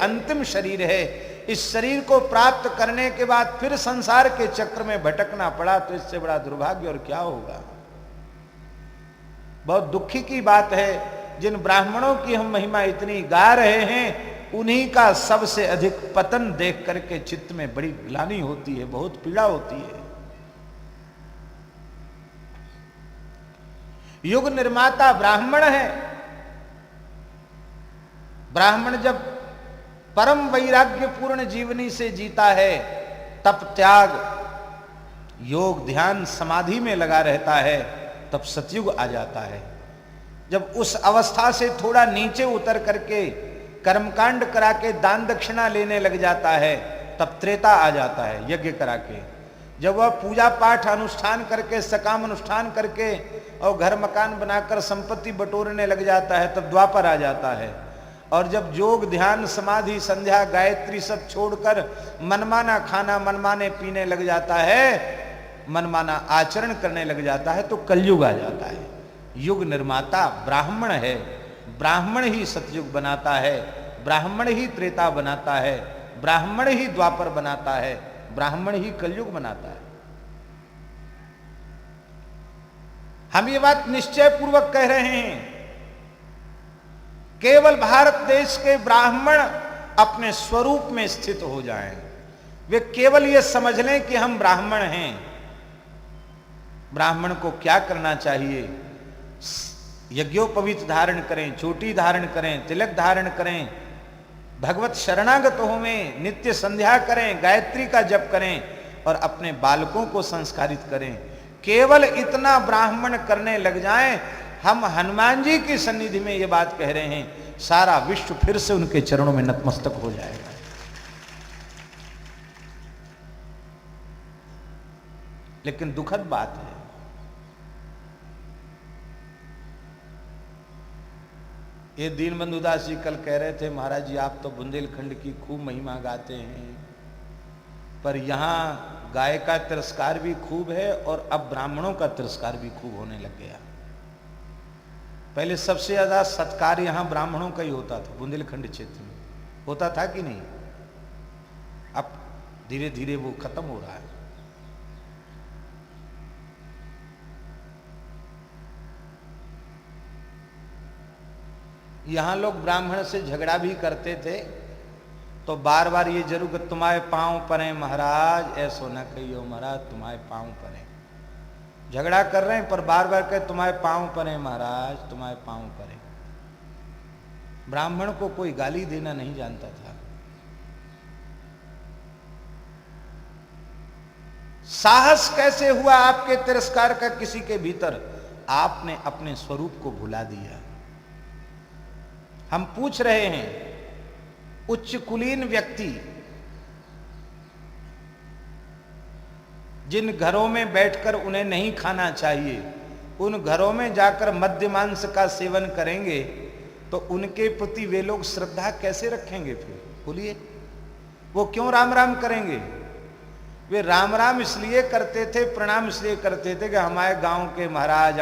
अंतिम शरीर है। इस शरीर को प्राप्त करने के बाद फिर संसार के चक्र में भटकना पड़ा तो इससे बड़ा दुर्भाग्य और क्या होगा। बहुत दुखी की बात है। जिन ब्राह्मणों की हम महिमा इतनी गा रहे हैं उन्हीं का सबसे अधिक पतन देख करके चित्त में बड़ी ग्लानि होती है, बहुत पीड़ा होती है। युग निर्माता ब्राह्मण है। ब्राह्मण जब परम वैराग्य पूर्ण जीवनी से जीता है, तप त्याग योग ध्यान समाधि में लगा रहता है, तब सतयुग आ जाता है। जब उस अवस्था से थोड़ा नीचे उतर करके कर्मकांड करा के दान दक्षिणा लेने लग जाता है, तब त्रेता आ जाता है यज्ञ करा के। जब वह पूजा पाठ अनुष्ठान करके सकाम अनुष्ठान करके और घर मकान बनाकर संपत्ति बटोरने लग जाता है, तब द्वापर आ जाता है। और जब योग ध्यान समाधि संध्या गायत्री सब छोड़कर मनमाना खाना मनमाने पीने लग जाता है, मनमाना आचरण करने लग जाता है, तो कलयुग आ जाता है। युग निर्माता ब्राह्मण है। ब्राह्मण ही सतयुग बनाता है, ब्राह्मण ही त्रेता बनाता है, ब्राह्मण ही द्वापर बनाता है, ब्राह्मण ही कलयुग बनाता है। हम ये बात निश्चय पूर्वक कह रहे हैं। केवल भारत देश के ब्राह्मण अपने स्वरूप में स्थित हो जाएं, वे केवल ये समझ लें कि हम ब्राह्मण हैं। ब्राह्मण को क्या करना चाहिए? यज्ञोपवीत धारण करें, चोटी धारण करें, तिलक धारण करें, भगवत शरणागत होवें, नित्य संध्या करें, गायत्री का जप करें और अपने बालकों को संस्कारित करें। केवल इतना ब्राह्मण करने लग जाएं, हम हनुमान जी की सन्निधि में ये बात कह रहे हैं, सारा विश्व फिर से उनके चरणों में नतमस्तक हो जाएगा। लेकिन दुखद बात है, ये दीनबंधु दास जी कल कह रहे थे, महाराज जी आप तो बुंदेलखंड की खूब महिमा गाते हैं, पर यहाँ गाय का तिरस्कार भी खूब है और अब ब्राह्मणों का तिरस्कार भी खूब होने लग गया। पहले सबसे ज्यादा सत्कार यहाँ ब्राह्मणों का ही होता था, बुंदेलखंड क्षेत्र में होता था कि नहीं? अब धीरे धीरे वो खत्म हो रहा है। यहां लोग ब्राह्मण से झगड़ा भी करते थे तो बार बार ये जरूर कि तुम्हारे पांव पड़े महाराज, ऐसो न कहियो महाराज तुम्हारे पांव पड़े। झगड़ा कर रहे हैं पर बार बार कहे तुम्हारे पांव पड़े महाराज, तुम्हारे पांव पड़े। ब्राह्मण को कोई गाली देना नहीं जानता था। साहस कैसे हुआ आपके तिरस्कार का किसी के भीतर? आपने अपने स्वरूप को भुला दिया। हम पूछ रहे हैं, उच्च कुलीन व्यक्ति जिन घरों में बैठकर उन्हें नहीं खाना चाहिए, उन घरों में जाकर मद्य मांस का सेवन करेंगे तो उनके प्रति वे लोग श्रद्धा कैसे रखेंगे? फिर बोलिए, वो क्यों राम राम करेंगे? वे राम राम इसलिए करते थे, प्रणाम इसलिए करते थे कि हमारे गांव के महाराज